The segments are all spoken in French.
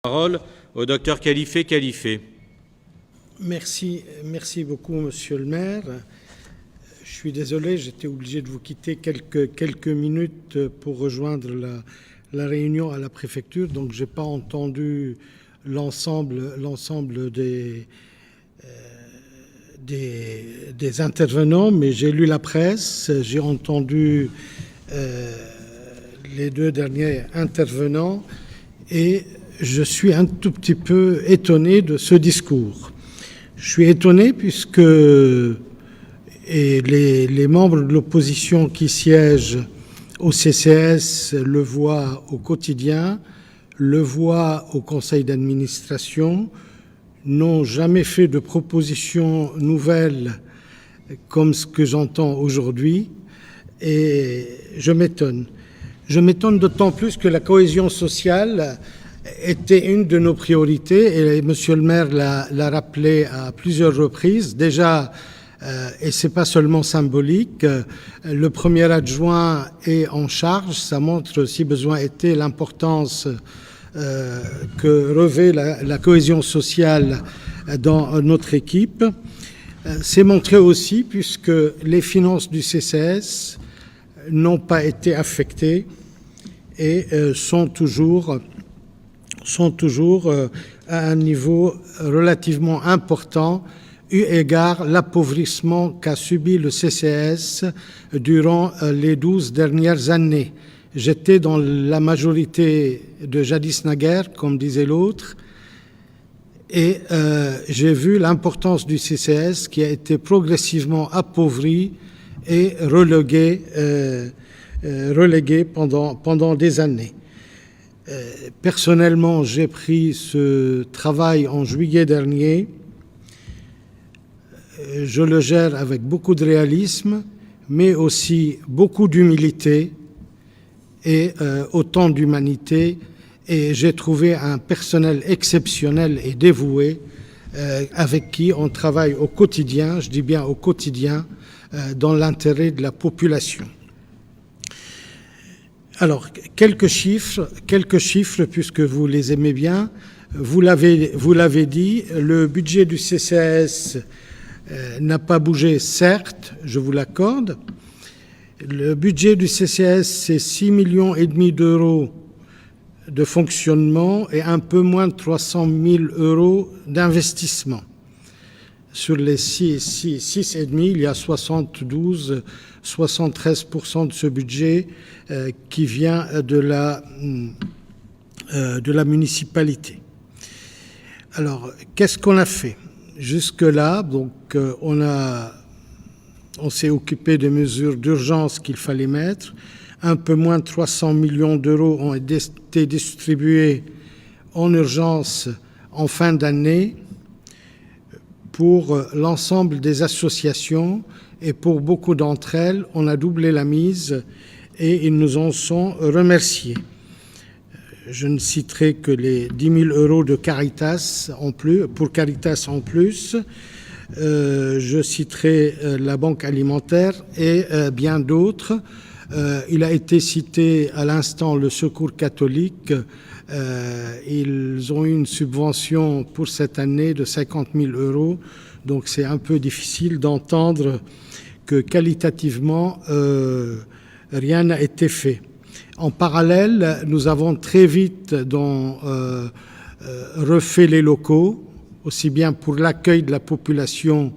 Parole au docteur Khalifé Khalifé. Merci beaucoup, monsieur le maire. Je suis désolé, j'étais obligé de vous quitter quelques minutes pour rejoindre la réunion à la préfecture, donc je n'ai pas entendu l'ensemble des intervenants, mais j'ai lu la presse, j'ai entendu les deux derniers intervenants et je suis un tout petit peu étonné de ce discours. Je suis étonné puisque les membres de l'opposition qui siègent au CCS le voient au quotidien, le voient au conseil d'administration, n'ont jamais fait de propositions nouvelles comme ce que j'entends aujourd'hui, et je m'étonne. Je m'étonne d'autant plus que la cohésion sociale était une de nos priorités, et monsieur le maire l'a rappelé à plusieurs reprises. Déjà, et c'est pas seulement symbolique, le premier adjoint est en charge. Ça montre, si besoin était, l'importance que revêt la cohésion sociale dans notre équipe. C'est montré aussi puisque les finances du CCS n'ont pas été affectées et sont toujours à un niveau relativement important, eu égard l'appauvrissement qu'a subi le CCS durant les 12 dernières années. J'étais dans la majorité de jadis naguère, comme disait l'autre, et j'ai vu l'importance du CCS qui a été progressivement appauvri et relégué pendant des années. Personnellement, j'ai pris ce travail en juillet dernier. Je le gère avec beaucoup de réalisme, mais aussi beaucoup d'humilité et autant d'humanité. Et j'ai trouvé un personnel exceptionnel et dévoué avec qui on travaille au quotidien, je dis bien au quotidien, dans l'intérêt de la population. Alors, quelques chiffres, puisque vous les aimez bien. Vous l'avez dit, le budget du CCAS n'a pas bougé, certes, je vous l'accorde. Le budget du CCAS, c'est 6,5 millions d'euros de fonctionnement et un peu moins de 300 000 euros d'investissement. Sur les 6,5, il y a 73% de ce budget qui vient de la municipalité. Alors, qu'est-ce qu'on a fait? Jusque-là, donc, on s'est occupé des mesures d'urgence qu'il fallait mettre. Un peu moins de 300 millions d'euros ont été distribués en urgence en fin d'année pour l'ensemble des associations, et pour beaucoup d'entre elles, on a doublé la mise et ils nous en sont remerciés. Je ne citerai que les 10 000 euros de Caritas pour Caritas en plus. Je citerai la Banque alimentaire et bien d'autres. Il a été cité à l'instant le Secours catholique. Ils ont eu une subvention pour cette année de 50 000 euros. Donc c'est un peu difficile d'entendre que qualitativement, rien n'a été fait. En parallèle, nous avons très vite refait les locaux, aussi bien pour l'accueil de la population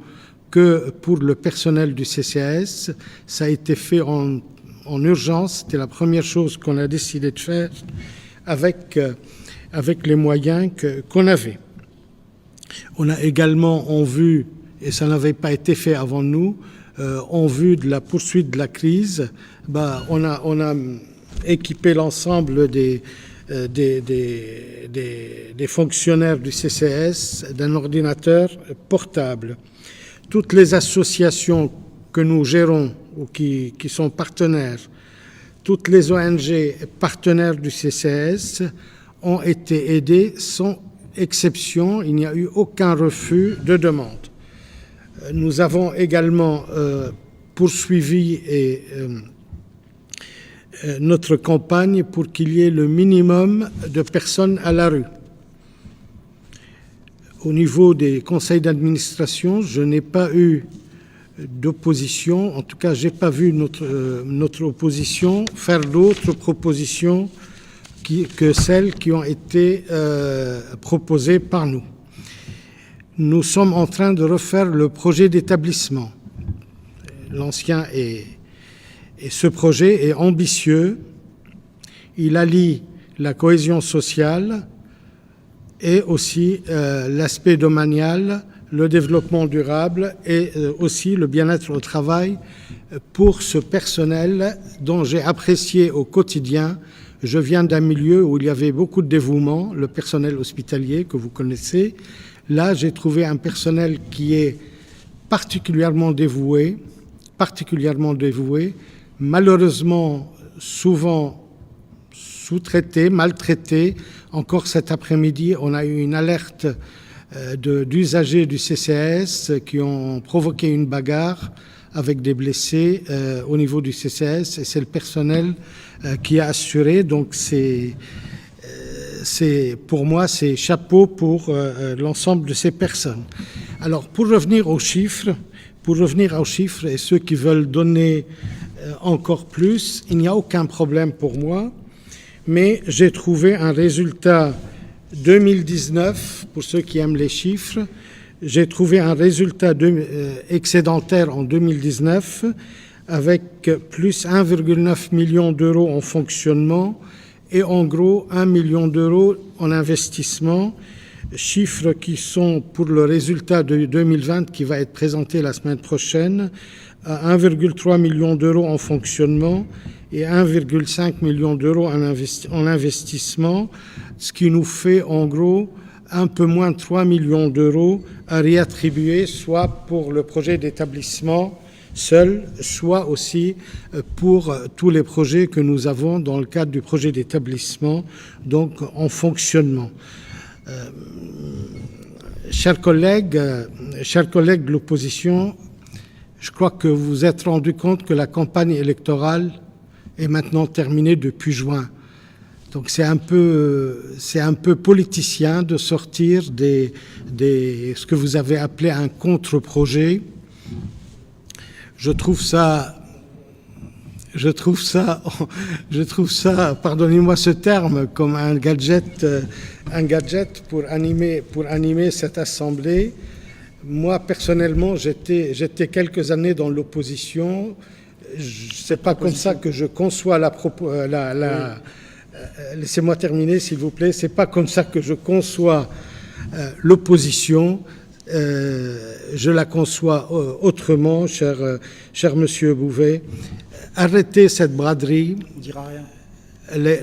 que pour le personnel du CCAS. Ça a été fait en urgence. C'était la première chose qu'on a décidé de faire avec les moyens qu'on avait. On a également, en vue, et ça n'avait pas été fait avant nous, en vue de la poursuite de la crise, on a équipé l'ensemble des fonctionnaires du CCS d'un ordinateur portable. Toutes les associations que nous gérons ou qui sont partenaires, toutes les ONG partenaires du CCS ont été aidées sans exception. Il n'y a eu aucun refus de demande. Nous avons également poursuivi notre campagne pour qu'il y ait le minimum de personnes à la rue. Au niveau des conseils d'administration, je n'ai pas eu d'opposition. En tout cas, je n'ai pas vu notre opposition faire d'autres propositions que celles qui ont été proposées par nous. Nous sommes en train de refaire le projet d'établissement. L'ancien et ce projet est ambitieux. Il allie la cohésion sociale et aussi l'aspect domanial, le développement durable et aussi le bien-être au travail pour ce personnel dont j'ai apprécié au quotidien. Je viens d'un milieu où il y avait beaucoup de dévouement, le personnel hospitalier que vous connaissez. Là, j'ai trouvé un personnel qui est particulièrement dévoué, malheureusement souvent sous-traité, maltraité. Encore cet après-midi, on a eu une alerte d'usagers du CCAS qui ont provoqué une bagarre avec des blessés au niveau du CCAS, et c'est le personnel qui a assuré. Donc pour moi, c'est chapeau pour l'ensemble de ces personnes. Alors, pour revenir aux chiffres, et ceux qui veulent donner encore plus, il n'y a aucun problème pour moi, mais j'ai trouvé un résultat 2019, pour ceux qui aiment les chiffres, j'ai trouvé un résultat excédentaire en 2019 avec plus 1,9 million d'euros en fonctionnement et en gros 1 million d'euros en investissement, chiffres qui sont pour le résultat de 2020 qui va être présenté la semaine prochaine, à 1,3 million d'euros en fonctionnement et 1,5 million d'euros en investissement, ce qui nous fait en gros un peu moins de 3 millions d'euros à réattribuer, soit pour le projet d'établissement seul, soit aussi pour tous les projets que nous avons dans le cadre du projet d'établissement, donc en fonctionnement. Chers collègues de l'opposition, je crois que vous vous êtes rendu compte que la campagne électorale est maintenant terminée depuis juin. Donc c'est un peu politicien de sortir ce que vous avez appelé un contre-projet. Je trouve ça, pardonnez-moi ce terme, comme un gadget pour animer cette assemblée. Moi, personnellement, j'étais quelques années dans l'opposition. C'est pas comme ça que je conçois laissez-moi terminer, s'il vous plaît. C'est pas comme ça que je conçois l'opposition. Je la conçois autrement, cher Monsieur Bouvet. Arrêtez cette braderie. On ne dira rien.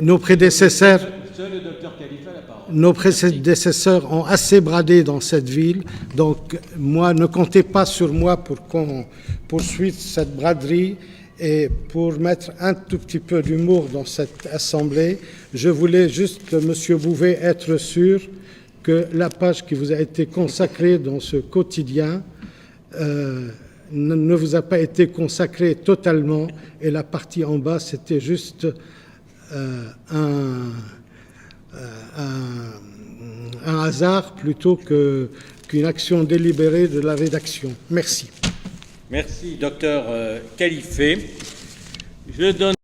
Nos prédécesseurs. Seul le docteur Khalifa a la parole. Nos prédécesseurs ont assez bradé dans cette ville, donc moi, ne comptez pas sur moi pour qu'on poursuive cette braderie et pour mettre un tout petit peu d'humour dans cette assemblée. Je voulais juste, Monsieur Bouvet, être sûr que la page qui vous a été consacrée dans ce quotidien ne vous a pas été consacrée totalement, et la partie en bas, c'était juste un hasard plutôt qu'une action délibérée de la rédaction. Merci. Merci, docteur Khalife. Je donne